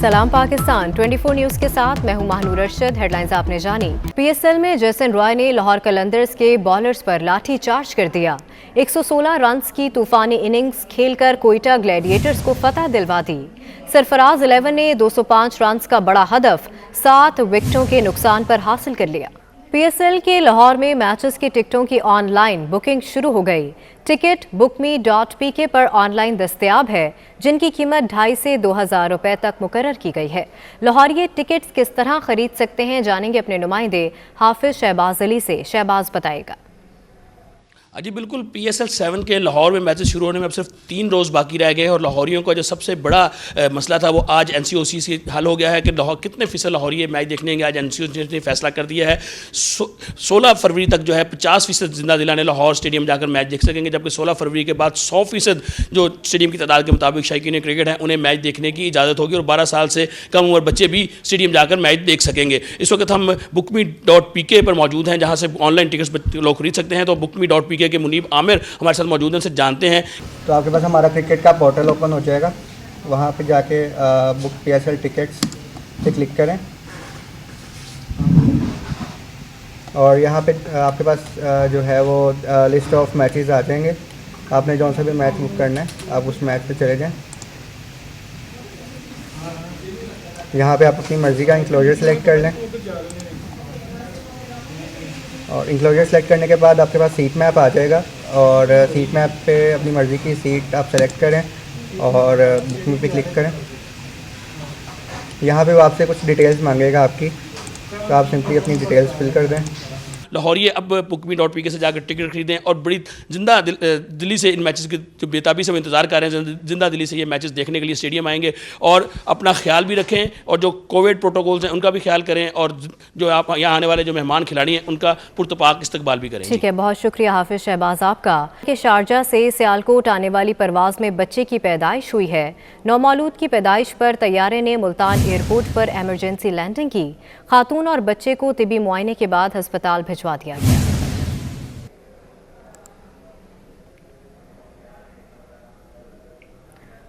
सलाम पाकिस्तान 24 न्यूज के साथ मैं हूं महानूर अरशद। हेडलाइंस आपने जानी। पीएसएल में जैसन रॉय ने लाहौर कलंदर्स के बॉलर्स पर लाठी चार्ज कर दिया। 116 रन्स की तूफानी इनिंग्स खेलकर कोयटा ग्लैडिएटर्स को फतह दिलवा दी। सरफराज 11 ने 205 रन्स का बड़ा हदफ 7 विकेटों के नुकसान पर हासिल कर लिया। पीएसएल के लाहौर में मैचेस की टिकटों की ऑनलाइन बुकिंग शुरू हो गई। टिकट bookme.pk पर ऑनलाइन दस्तयाब है, जिनकी कीमत 2,500 से 2,000 रुपए तक मुकर्रर की गई है। लाहौरिये टिकट्स किस तरह खरीद सकते हैं, जानेंगे अपने नुमाइंदे हाफिज शहबाज अली से। शहबाज बताएगा। जी बिल्कुल, PSL 7 के लाहौर में मैचेस शुरू होने में अब सिर्फ 3 रोज़ बाकी रह गए हैं और लाहौरियों का जो सबसे बड़ा मसला था वो आज NCOC से हल हो गया है कि लाहौर कितने फ़ीसद लाहौरी मैच देखने गए। आज NCOC ने फैसला कर दिया है 16 फरवरी तक जो है 50% जिंदा दिला ने लाहौर स्टेडियम जाकर मैच देख सकेंगे, जबकि 16 फरवरी के बाद 100% जो स्टेडियम की तादाद के मुताबिक शायकीन क्रिकेट हैं उन्हें मैच देखने की इजाज़त होगी और 12 साल से कम उम्र बच्चे भी स्टेडियम जाकर मैच देख सकेंगे। इस वक्त हम bookme.pk पर मौजूद हैं, जहाँ से ऑनलाइन टिकट्स लोग खरीद सकते हैं। तो bookme.pk के मुनीब आमिर हमारे साथ मौजूद हैं, उनसे जानते हैं। तो आपके पास हमारा क्रिकेट का पोर्टल ओपन हो जाएगा, वहाँ पे जाके बुक PSL टिकट्स पे क्लिक करें और यहाँ पे आपके पास जो है वो लिस्ट ऑफ मैचेस आ जाएंगे। आपने जौन सा भी मैच बुक करना है आप उस मैच पे चले जाएं। यहाँ पे आप अपनी मर्ज़ी का इंक्लोजर सेलेक्ट कर लें और इंक्लोजर सेलेक्ट करने के बाद आपके पास सीट मैप आ जाएगा और सीट मैप पे अपनी मर्ज़ी की सीट आप सेलेक्ट करें और बुकिंग पे क्लिक करें। यहाँ पे वो आपसे कुछ डिटेल्स मांगेगा आपकी, तो आप सिंपली अपनी डिटेल्स फिल कर दें। लाहौरिये अब bookme.pk से जाकर टिकट खरीदें और बड़ी जिंदा दिली से इन मैचेस की जो बेताबी से वो इंतज़ार कर रहे हैं, जिंदा दिली से ये मैचेस देखने के लिए स्टेडियम आएंगे। और अपना ख्याल भी रखें और जो कोविड प्रोटोकॉल्स हैं उनका भी ख्याल करें और जो आप यहाँ आने वाले जो मेहमान खिलाड़ी हैं उनका पुरतपाक इस्तकबाल भी करें। ठीक है, बहुत शुक्रिया हाफिज शहबाज आपका। कि शारजा से सियालकोट आने वाली परवाज़ में बच्चे की पैदाइश हुई है। नौमौलूद की पैदाइश पर तैयारे ने मुल्तान एयरपोर्ट पर एमरजेंसी लैंडिंग की। खातून और बच्चे को तिबी मुआयने के बाद अस्पताल भिजवा दिया गया।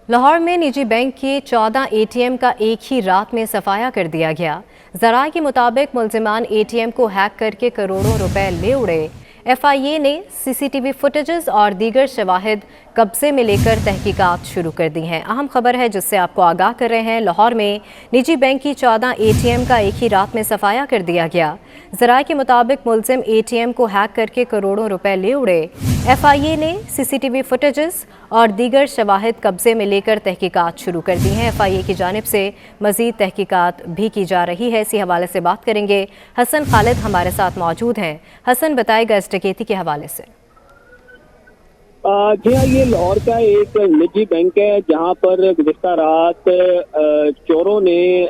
लाहौर में निजी बैंक के 14 ATM का एक ही रात में सफाया कर दिया गया। ज़राए के मुताबिक मुल्ज़िमान ATM को हैक करके करोड़ों रुपए ले उड़े। FIA ने CCTV फुटेजेस और दीगर शवाहिद कब्जे में लेकर तहकीकात शुरू कर दी हैं। अहम खबर है जिससे आपको आगाह कर रहे हैं। लाहौर में निजी बैंक की 14 ATM का एक ही रात में सफाया कर दिया गया। ज़राए के मुताबिक मुल्ज़िम ATM को हैक करके करोड़ों रुपए ले उड़े। FIA ने CCTV फुटेजेस और दीगर शवाहिद कब्जे में लेकर तहकीकात शुरू कर दी हैं। FIA की जानिब से मज़ीद तहकीकात भी की जा रही है। इसी हवाले से बात करेंगे। हसन खालिद हमारे साथ मौजूद हैं। हसन, बताएगा इस डकैती के हवाले से। जी हाँ, ये लाहौर का एक निजी बैंक है जहाँ पर गुज़िश्ता रात चोरों ने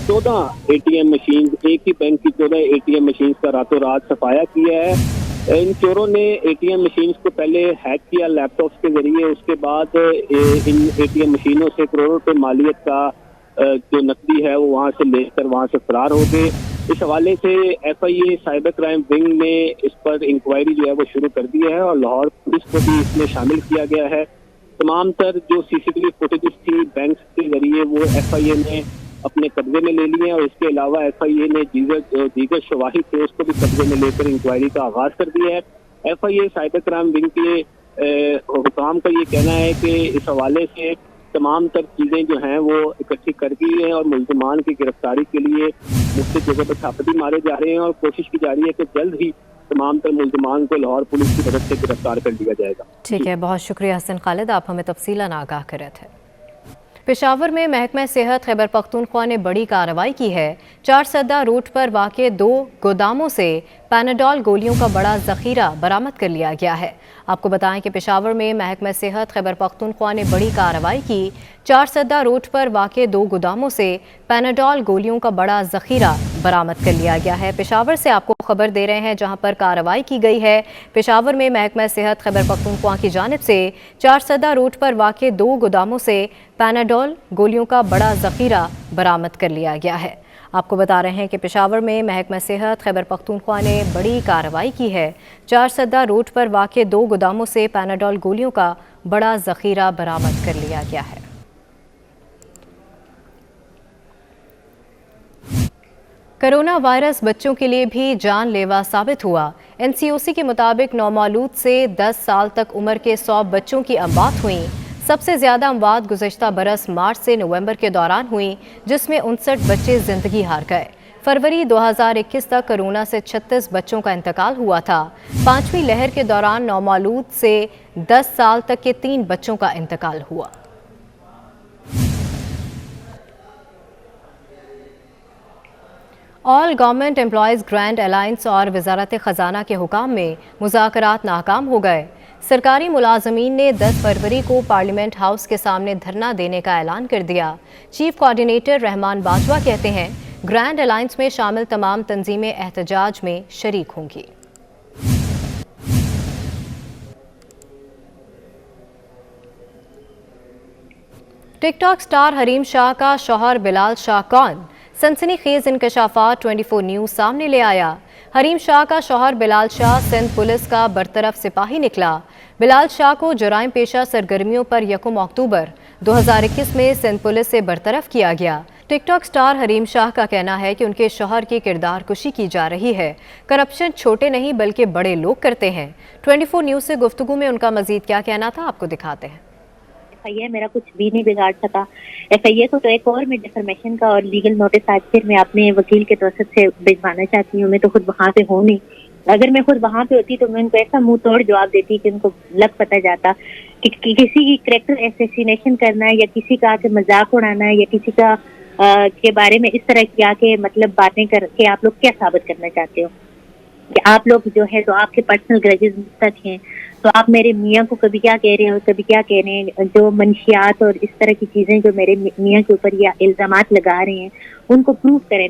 14 ATM मशीन, एक ही बैंक की 14 ATM मशीन का रातों रात सफाया किया है। इन चोरों ने ATM मशीन को पहले हैक किया लैपटॉप के जरिए, उसके बाद इन ATM मशीनों से करोड़ों रुपए मालियत का जो नकदी है वो वहाँ से लेकर वहाँ से फरार हो गए। इस हवाले से FIA साइबर क्राइम विंग ने इस पर इंक्वायरी जो है वो शुरू कर दी है और लाहौर पुलिस को भी इसमें शामिल किया गया है। तमाम तर जो CCTV फुटेजेस थी बैंक के जरिए वो FIA ने अपने कब्जे में ले लिए हैं और इसके अलावा FIA ने दीगर शवाहिद थे उसको भी कब्जे में लेकर इंक्वायरी का आगाज कर दिया है। FIA साइबर क्राइम विंग के हुकाम का ये कहना है कि इस हवाले से तमाम तर चीज़ें जो हैं वो इकट्ठी कर दी हैं और मुल्ज़िमान की गिरफ्तारी के लिए मुख्तलिफ जगह पर छापे मारे जा रहे हैं और कोशिश की जा रही है कि जल्द ही तमाम तर मुल्ज़िमान को लाहौर पुलिस की मदद से गिरफ्तार कर लिया जाएगा। ठीक है, बहुत शुक्रिया हसन खालिद, आप हमें तफसीलन आगाह कर रहे थे। पेशावर में महकमा सेहत खैबर पख्तूनख्वा ने बड़ी कार्रवाई की है। 4 सद्दा रूट पर वाक़े 2 गोदामों से पैनाडोल गोलियों का बड़ा ज़ख़ीरा बरामद कर लिया गया है। आपको बताएं कि पेशावर में महकमा सेहत खैबर पख्तूनख्वा ने बड़ी कार्रवाई की। 4 सद्दा रूट पर वाक़े 2 गोदामों से पैनाडोल गोलियों का बड़ा ज़ख़ीरा बरामद कर लिया गया है। पेशावर से आपको खबर दे रहे हैं जहां पर कार्रवाई की गई है। पेशावर में महकमा सेहत खैबर पख्तूनख्वा की जानिब से 4 सद्दा रूट पर वाक़े 2 गोदामों से पैनाडोल गोलियों का बड़ा ज़ख़ीरा बरामद कर लिया गया है। आपको बता रहे हैं कि पेशावर में महकमा सेहत खैबर पख्तूनख्वा ने बड़ी कार्रवाई की है। 4 सद्दा रूट पर वाक़े 2 गोदामों से पैनाडोल गोलियों का बड़ा ज़ख़ीरा बरामद कर लिया गया है। कोरोना वायरस बच्चों के लिए भी जानलेवा साबित हुआ। एनसीओसी के मुताबिक नौमौलूद से 10 साल तक उम्र के 100 बच्चों की अमवात हुई। सबसे ज़्यादा अमवात गुज़श्ता बरस मार्च से नवंबर के दौरान हुई, जिसमें 59 बच्चे ज़िंदगी हार गए। फरवरी 2021 तक कोरोना से 36 बच्चों का इंतकाल हुआ था। 5वीं लहर के दौरान नौमौलूद से 10 साल तक के 3 बच्चों का इंतकाल हुआ। All government employees grand alliance और वजारत ख़जाना के हुकाम में मुज़ाकरात नाकाम हो गए। सरकारी मुलाजमीन ने 10 फरवरी को पार्लियामेंट हाउस के सामने धरना देने का ऐलान कर दिया। चीफ कोऑर्डिनेटर रहमान बाजवा कहते हैं ग्रैंड अलायंस में शामिल तमाम तंजीमें एहतजाज में शरीक होंगी। टिकटॉक स्टार हरीम शाह का शौहर बिलाल शाह कौन? सनसनीखेज इंकशाफात 24 न्यूज़ सामने ले आया। हरीम शाह का शौहर बिलाल शाह सिंध पुलिस का बरतरफ सिपाही निकला। बिलाल शाह को जराइम पेशा सरगर्मियों पर 1 अक्टूबर 2021 में सिंध पुलिस से बरतरफ किया गया। टिकटॉक स्टार हरीम शाह का कहना है कि उनके शौहर की किरदार कुशी की जा रही है। करप्शन छोटे नहीं बल्कि बड़े लोग करते हैं। 24 न्यूज़ से गुफ्तगू में उनका मजीद क्या कहना था, आपको दिखाते हैं। FIA मेरा कुछ भी नहीं बिगाड़ सका। FIA को तो एक और मैं डिफर्मेशन का और लीगल नोटिस आज फिर मैं अपने वकील के तवसत से भिजवाना चाहती हूँ। मैं तो खुद वहाँ पे हूँ नहीं। अगर मैं खुद वहाँ पे होती तो मैं उनको ऐसा मुंह तोड़ जवाब देती कि उनको लग पता जाता कि किसी की कैरेक्टर एसेसिनेशन करना है या किसी का आके मजाक उड़ाना है या किसी का के बारे में इस तरह की आके मतलब बातें करके आप लोग क्या साबित करना चाहते हो कि आप लोग जो है तो आपके पर्सनल ग्रजेस तक हैं, तो आप मेरे मियाँ को कभी क्या कह रहे हैं और कभी क्या कह रहे हैं। जो मंशियात और इस तरह की चीजें जो मेरे मियाँ के ऊपर या इल्जामात लगा रहे हैं उनको प्रूव करें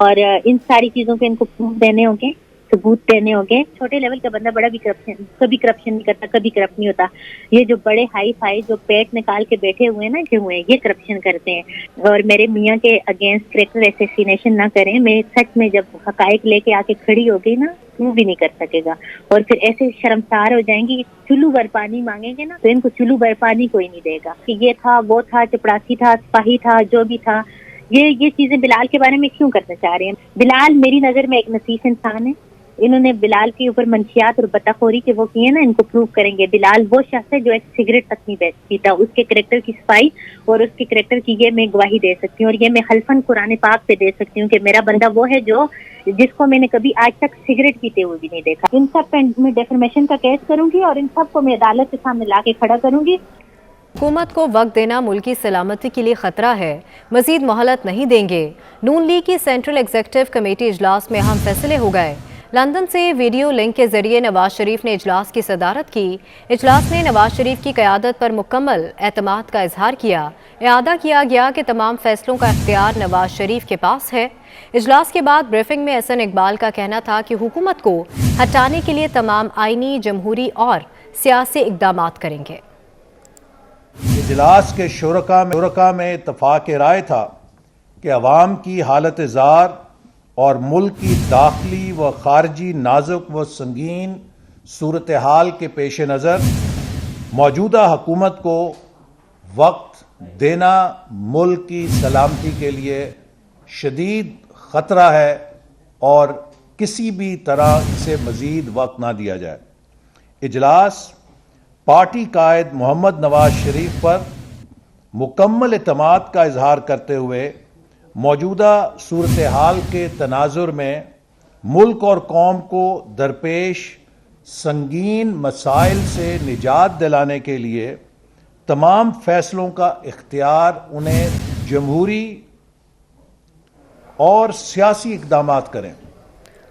और इन सारी चीजों के इनको प्रूफ देने होंगे, सबूत देने होंगे। छोटे लेवल का बंदा बड़ा भी कभी करप्शन नहीं करता, कभी करप्ट नहीं होता। ये जो बड़े हाई फाई जो पेट निकाल के बैठे हुए हैं ना जो हुए ये करप्शन करते हैं। और मेरे मियाँ के अगेंस्ट कैरेक्टर एसेसिनेशन ना करें। मैं सच में जब हकायक लेके आके खड़ी हो गई ना वो भी नहीं कर सकेगा और फिर ऐसे शर्मसार हो जाएंगे कि चुल्लू भर पानी मांगेंगे ना तो इनको चुल्लू भर पानी कोई नहीं देगा कि ये था वो था, चपड़ासी था, सिपाही था, जो भी था। ये चीजें बिलाल के बारे में क्यों करना चाह रहे हैं? बिलाल मेरी नजर में एक नसीस इंसान है। इन्होंने बिलाल के ऊपर मंशियात और बताखोरी के वो किए ना, इनको प्रूव करेंगे। बिलाल वो शख्स है जो एक सिगरेट तक नहीं पीता। उसके कैरेक्टर की सफाई और उसके कैरेक्टर की ये मैं गवाही दे सकती हूँ और ये मैं हल्फन कुरान पाक पे दे सकती हूँ कि मेरा बंदा वो है जो जिसको मैंने कभी आज तक सिगरेट पीते हुए भी नहीं देखा। इन सब पे मैं डिफर्मेशन का केस करूंगी और इन सब को मैं अदालत के सामने ला के खड़ा करूंगी। हुकूमत को वक्त देना मुल्की सलामती के लिए खतरा है, मजीद मोहलत नहीं देंगे। नून लीग की सेंट्रल एग्जीक्यूटिव कमेटी इजलास में अहम फैसले हो गए। लंदन से वीडियो लिंक के जरिए नवाज शरीफ ने इजलास की सदारत की। इजलास में नवाज शरीफ की क़यादत पर मुकम्मल एतमाद का इजहार किया। इआदा किया गया कि तमाम फैसलों का इख्तियार नवाज शरीफ के पास है। इजलास के बाद ब्रीफिंग में एहसन इकबाल का कहना था कि हुकूमत को हटाने के लिए तमाम आइनी, जमहूरी और सियासी इक़दामात करेंगे। इजलास के शुरका में इत्तफाक राय था कि अवाम की हालत ज़ार और मुल्क की दाखिली व खारजी नाजुक व संगीन सूरत हाल के पेश नज़र मौजूदा हुकूमत को वक्त देना मुल्क की सलामती के लिए शदीद ख़तरा है और किसी भी तरह इसे मज़ीद वक्त ना दिया जाए। इजलास पार्टी कायद मोहम्मद नवाज शरीफ पर मुकम्मल एतमाद का इजहार करते हुए मौजूदा सूरत हाल के तनाजुर में मुल्क और कौम को दरपेश संगीन मसाइल से निजात दिलाने के लिए तमाम फैसलों का इख्तियार उन्हें जमहूरी और सियासी इक़दामात करें।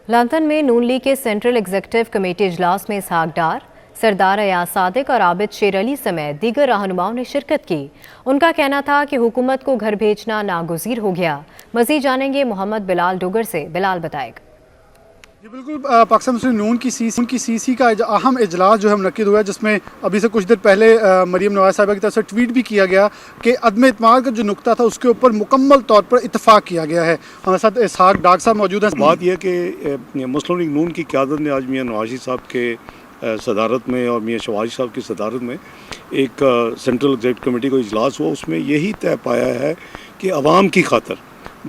लंदन में नून लीग के सेंट्रल एग्जीक्यूटिव कमेटी इजलास में इसहाक डार, सरदार अयाज सादिक और आबिद शेर अली समेत दीगर रहनुमाओं ने शिरकत की। उनका कहना था कि हुकूमत को घर भेजना नागुज़ीर हो गया। मज़ीद जानेंगे मोहम्मद बिलाल डोगर से। बिलाल बताएगा। जी बिल्कुल, पाकिस्तान मुस्लिम नून की सीसी का अहम इजलास जो है मुनक्किद हुआ है, जिसमें अभी से कुछ देर पहले मरीम नवाज साहिबा की तरफ से ट्वीट भी किया गया कि अदम इत्मीनान का जो नुकता था उसके ऊपर मुकम्मल तौर पर इत्तफाक किया गया है। हमारे साथ इसहाक डाग साहब मौजूद हैं। बात यह कि मुस्लिम लीग नून की क़यादत ने आज मियाँ नवाज़ साहब के सदारत में और मियाँ शहबाज साहब की सदारत में एक सेंट्रल एग्जीक्यूटिव कमेटी को इजलास हुआ। उसमें यही तय पाया है कि आवाम की खातर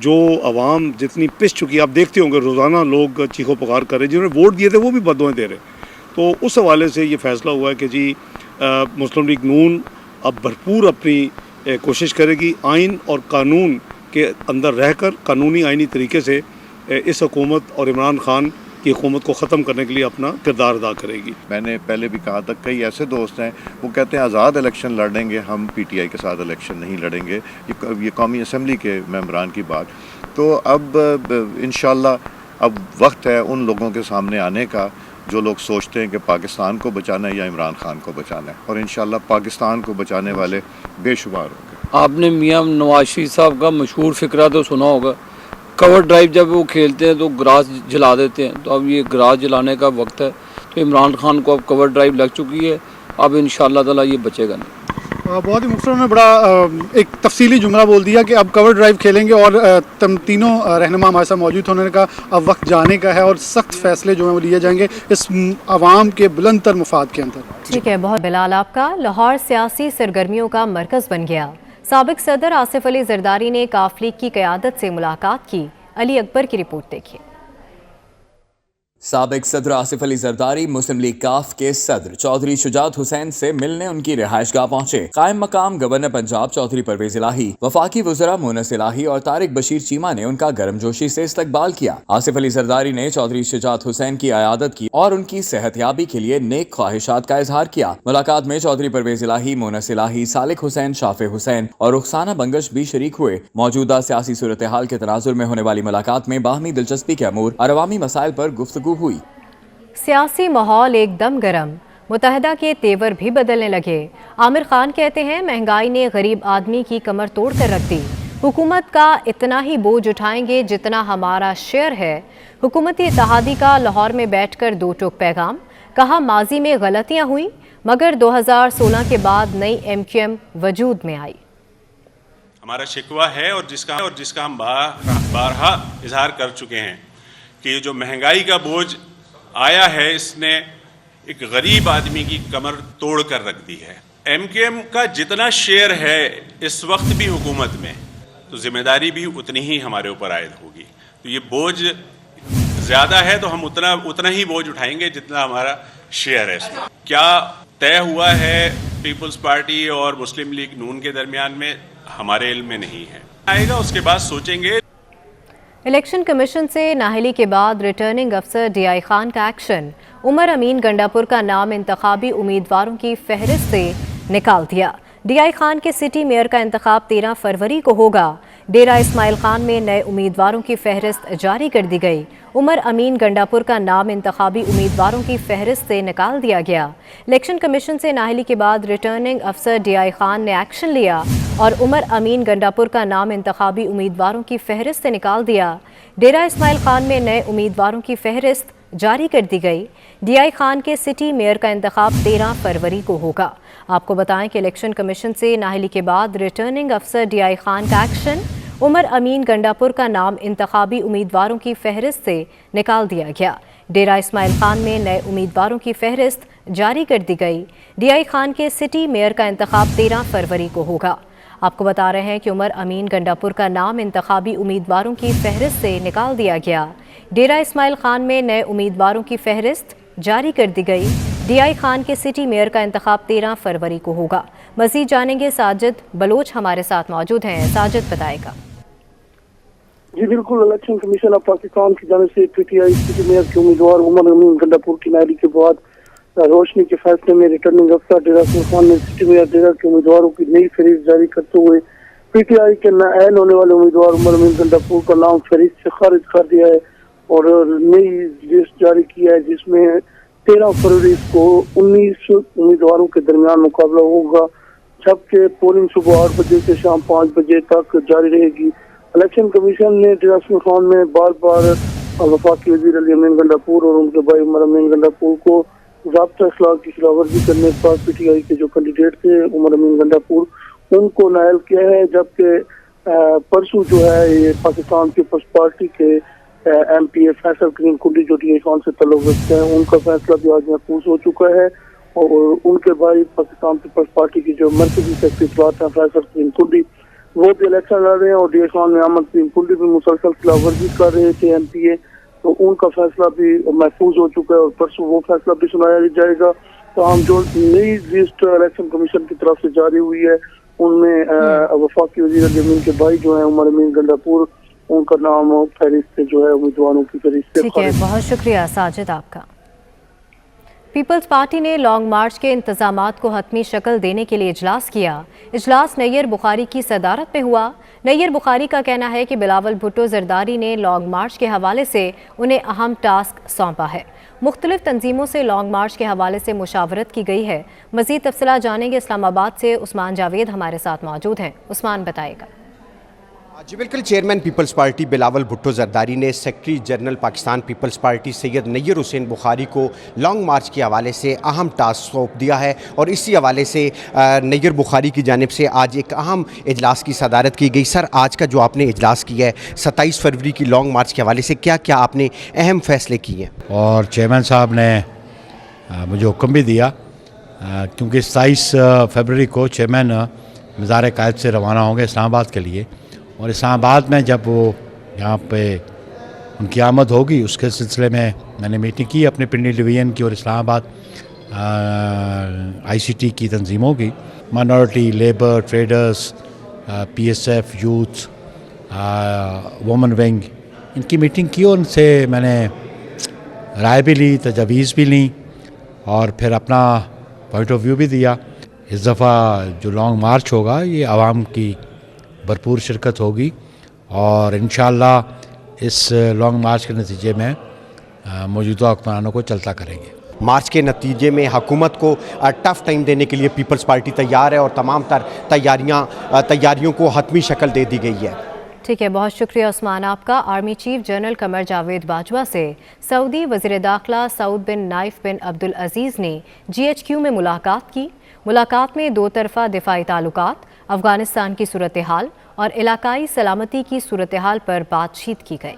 جو عوام جتنی پس چکی ہے، آپ دیکھتے ہوں گے روزانہ لوگ چیخو پکار کر رہے ہیں، جنہوں نے ووٹ دیے تھے وہ بھی بدوائیں دے رہے ہیں. تو اس حوالے سے یہ فیصلہ ہوا ہے کہ جی مسلم لیگ نون اب بھرپور اپنی کوشش کرے گی، آئین اور قانون کے اندر رہ کر قانونی آئینی طریقے سے اس حکومت اور عمران خان کی حکومت کو ختم کرنے کے لیے اپنا کردار ادا کرے گی. میں نے پہلے بھی کہا تھا، کئی ایسے دوست ہیں وہ کہتے ہیں آزاد الیکشن لڑیں گے، ہم پی ٹی آئی کے ساتھ الیکشن نہیں لڑیں گے، یہ قومی اسمبلی کے ممبران کی بات. تو اب انشاءاللہ اب وقت ہے ان لوگوں کے سامنے آنے کا جو لوگ سوچتے ہیں کہ پاکستان کو بچانا ہے یا عمران خان کو بچانا ہے، اور انشاءاللہ پاکستان کو بچانے والے بے شمار ہوں گے. آپ نے میاں نواز شریف صاحب کا مشہور فقرہ تو سنا ہوگا، کور ڈرائیو جب وہ کھیلتے ہیں تو گراس جلا دیتے ہیں، تو اب یہ گراس جلانے کا وقت ہے. تو عمران خان کو اب کور ڈرائیو لگ چکی ہے، اب انشاءاللہ تعالی یہ بچے گا نہیں. بہت ہی مختصر میں بڑا ایک تفصیلی جملہ بول دیا کہ اب کور ڈرائیو کھیلیں گے، اور تینوں رہنما ہمارے ساتھ موجود ہونے کا اب وقت جانے کا ہے، اور سخت فیصلے جو ہیں وہ لیے جائیں گے اس عوام کے بلند تر مفاد کے اندر. ٹھیک ہے، بہت بلال آپ کا. لاہور سیاسی سرگرمیوں کا مرکز بن گیا. سابق صدر آصف علی زرداری نے کاف لیگ کی قیادت سے ملاقات کی. علی اکبر کی رپورٹ دیکھیے. سابق صدر آصف علی زرداری مسلم لیگ کاف کے صدر چودھری شجاعت حسین سے ملنے ان کی رہائش گاہ پہنچے. قائم مقام گورنر پنجاب چودھری پرویز الہی، وفاقی وزراء مونس الہی اور طارق بشیر چیمہ نے ان کا گرم جوشی سے استقبال کیا. آصف علی زرداری نے چودھری شجاعت حسین کی عیادت کی اور ان کی صحت یابی کے لیے نیک خواہشات کا اظہار کیا. ملاقات میں چودھری پرویز الہی، مونس الہی، سالک حسین، شافع حسین اور رخسانہ بنگش بھی شریک ہوئے. موجودہ سیاسی صورتحال کے تناظر میں ہونے والی ملاقات میں باہمی دلچسپی کے امور اور عوامی مسائل پر گفتگو ہوئی. سیاسی ماحول ایک دم گرم، متحدہ کے تیور بھی بدلنے لگے. عامر خان کہتے ہیں مہنگائی نے غریب آدمی کی کمر توڑ کر رکھ دی. حکومت کا اتنا ہی بوجھ اٹھائیں گے جتنا ہمارا شیئر ہے. حکومتی اتحادی کا لاہور میں بیٹھ کر دو ٹوک پیغام. کہا ماضی میں غلطیاں ہوئیں مگر 2016 کے بعد نئی ایم کیو ایم وجود میں آئی. ہمارا شکوہ ہے اور جس کا ہم بارہا اظہار کر چکے ہیں کہ یہ جو مہنگائی کا بوجھ آیا ہے اس نے ایک غریب آدمی کی کمر توڑ کر رکھ دی ہے. ایم کیو ایم کا جتنا شیئر ہے اس وقت بھی حکومت میں، تو ذمہ داری بھی اتنی ہی ہمارے اوپر عائد ہوگی. تو یہ بوجھ زیادہ ہے تو ہم اتنا ہی بوجھ اٹھائیں گے جتنا ہمارا شیئر ہے اس میں. کیا طے ہوا ہے پیپلز پارٹی اور مسلم لیگ نون کے درمیان میں، ہمارے علم میں نہیں ہے. آئے گا اس کے بعد سوچیں گے. الیکشن کمیشن سے نااہلی کے بعد ریٹرننگ افسر ڈی آئی خان کا ایکشن. عمر امین گنڈاپور کا نام انتخابی امیدواروں کی فہرست سے نکال دیا. ڈی آئی خان کے سٹی میئر کا انتخاب 13 فروری کو ہوگا. ڈیرہ اسماعیل خان میں نئے امیدواروں کی فہرست جاری کر دی گئی. عمر امین گنڈاپور کا نام انتخابی امیدواروں کی فہرست سے نکال دیا گیا. الیکشن کمیشن سے نااہلی کے بعد ریٹرننگ افسر ڈی آئی خان نے ایکشن لیا اور عمر امین گنڈاپور کا نام انتخابی امیدواروں کی فہرست سے نکال دیا. ڈیرہ اسماعیل خان میں نئے امیدواروں کی فہرست جاری کر دی گئی. ڈی آئی خان کے سٹی میئر کا انتخاب 13 فروری کو ہوگا. آپ کو بتائیں کہ الیکشن کمیشن سے نااہلی کے بعد ریٹرننگ افسر ڈی آئی خان کا ایکشن. عمر امین گنڈاپور کا نام انتخابی امیدواروں کی فہرست سے نکال دیا گیا. ڈیرہ اسماعیل خان میں نئے امیدواروں کی فہرست جاری کر دی گئی. ڈی آئی خان کے سٹی میئر کا انتخاب 13 فروری کو ہوگا. آپ کو بتا رہے ہیں کہ عمر امین گنڈاپور کا نام انتخابی امیدواروں کی فہرست سے نکال دیا گیا. ڈیرہ اسماعیل خان میں نئے امیدواروں کی فہرست جاری کر دی گئی. ڈی آئی خان کے سٹی میئر کا انتخاب 13 فروری کو ہوگا. مزید جانیں گے، ساجد بلوچ ہمارے ساتھ موجود ہیں. ساجد بتائے گا. جی بالکل، الیکشن کمیشن آف پاکستان کی جانب سے P T I city mayor کے امیدوار عمر امین گنڈاپور کی نااہلی کے بعد روشنی کے فیصلے میں ریٹرننگ افسر ڈیرہ اسماعیل خان نے سٹی میئر ڈیرہ کے امیدواروں کی نئی فہرست جاری کرتے ہوئے پی ٹی آئی کے نااہل ہونے والے امیدوار عمر امین گنڈاپور کا نام فہرست سے خارج کر دیا ہے اور نئی لسٹ جاری کی ہے جس میں 13 فروری کو 19 امیدواروں کے درمیان مقابلہ ہوگا، جبکہ پولنگ صبح 8 بجے سے شام 5 بجے تک جاری رہے گی. الیکشن کمیشن نے ڈیرہ اسماعیل خان میں بار بار وفاقی وزیر علی امین گنڈاپور اور ان کے بھائی عمر امین گنڈاپور کو ضابطہ اخلاق کی خلاف ورزی کرنے پر پی ٹی آئی کے جو کینڈیڈیٹ تھے عمر امین گنڈاپور ان کو نائل کیا ہے، جبکہ پرسوں جو ہے یہ پاکستان پیپلز پارٹی کے ایم پی اے فیصل کریم کنڈی جو ڈی آئی خان سے تعلق رکھتے ہیں ان کا فیصلہ بھی آج محفوظ ہو چکا ہے اور ان کے بھائی پاکستان پیپلز پارٹی کی جو مرکزی سیکرٹری اطلاعات ہیں فیصل کریم کنڈی وہ بھی الیکشن لڑ رہے ہیں اور ڈی خان احمد کلڈی بھی مسلسل خلاف ورزی کر رہے تھے ایم پی اے، تو ان کا فیصلہ بھی محفوظ ہو چکا ہے اور پرسوں وہ فیصلہ بھی سنایا جائے گا۔ تاہم جو نئی لسٹ الیکشن کمیشن کی طرف سے جاری ہوئی ہے ان میں وفاقی وزیر زمین کے بھائی جو ہیں عمر امین گنڈا پور، ان کا نام فہرست سے جو ہے امیدواروں کی فہرست سے ٹھیک ہے، بہت شکریہ ساجد آپ کا۔ پیپلز پارٹی نے لانگ مارچ کے انتظامات کو حتمی شکل دینے کے لیے اجلاس کیا۔ اجلاس نیر بخاری کی صدارت میں ہوا۔ نیر بخاری کا کہنا ہے کہ بلاول بھٹو زرداری نے لانگ مارچ کے حوالے سے انہیں اہم ٹاسک سونپا ہے۔ مختلف تنظیموں سے لانگ مارچ کے حوالے سے مشاورت کی گئی ہے۔ مزید تفصیلات جانیں گے، اسلام آباد سے عثمان جاوید ہمارے ساتھ موجود ہیں۔ عثمان بتائے گا۔ جی بالکل، chairman people's party Bilawal Bhutto Zardari نے secretary general Pakistan people's party Syed Nayyar Hussain Bukhari کو لانگ مارچ کے حوالے سے اہم ٹاسک سونپ دیا ہے، اور اسی حوالے سے نیر بخاری کی جانب سے آج ایک اہم اجلاس کی صدارت کی گئی۔ سر، آج کا جو آپ نے اجلاس کیا ہے 27 فروری کی لانگ مارچ کے حوالے سے، کیا کیا آپ نے اہم فیصلے کیے ہیں؟ اور چیئرمین صاحب نے مجھے حکم بھی دیا، کیونکہ 27 فروری کو چیئرمین مزار قائد سے روانہ ہوں گے اسلام آباد کے لیے، اور اسلام آباد میں جب وہ یہاں پہ ان کی آمد ہوگی اس کے سلسلے میں میں نے میٹنگ کی اپنے پنڈی ڈویژن کی اور اسلام آباد آئی سی ٹی کی تنظیموں کی، minority, labour, traders, P S F, youth, women wing, ان کی میٹنگ کی اور ان سے میں نے رائے بھی لی، تجاویز بھی لیں، اور پھر اپنا پوائنٹ آف ویو بھی دیا۔ اس دفعہ جو لانگ مارچ ہوگا یہ عوام کی بھرپور شرکت ہوگی، اور انشاءاللہ اس لانگ مارچ کے نتیجے میں موجودہ حکمرانوں کو چلتا کریں گے۔ مارچ کے نتیجے میں حکومت کو ٹف ٹائم دینے کے لیے پیپلز پارٹی تیار ہے، اور تمام تر تیاریوں کو حتمی شکل دے دی گئی ہے۔ ٹھیک ہے، بہت شکریہ عثمان آپ کا۔ Army chief general Qamar Javed Bajwa سے سعودی وزیر داخلہ سعود بن نائف بن عبدالعزیز نے GHQ میں ملاقات کی۔ ملاقات میں دو طرفہ دفاعی تعلقات، افغانستان کی صورتحال اور علاقائی سلامتی کی صورتحال پر بات چیت کی گئی۔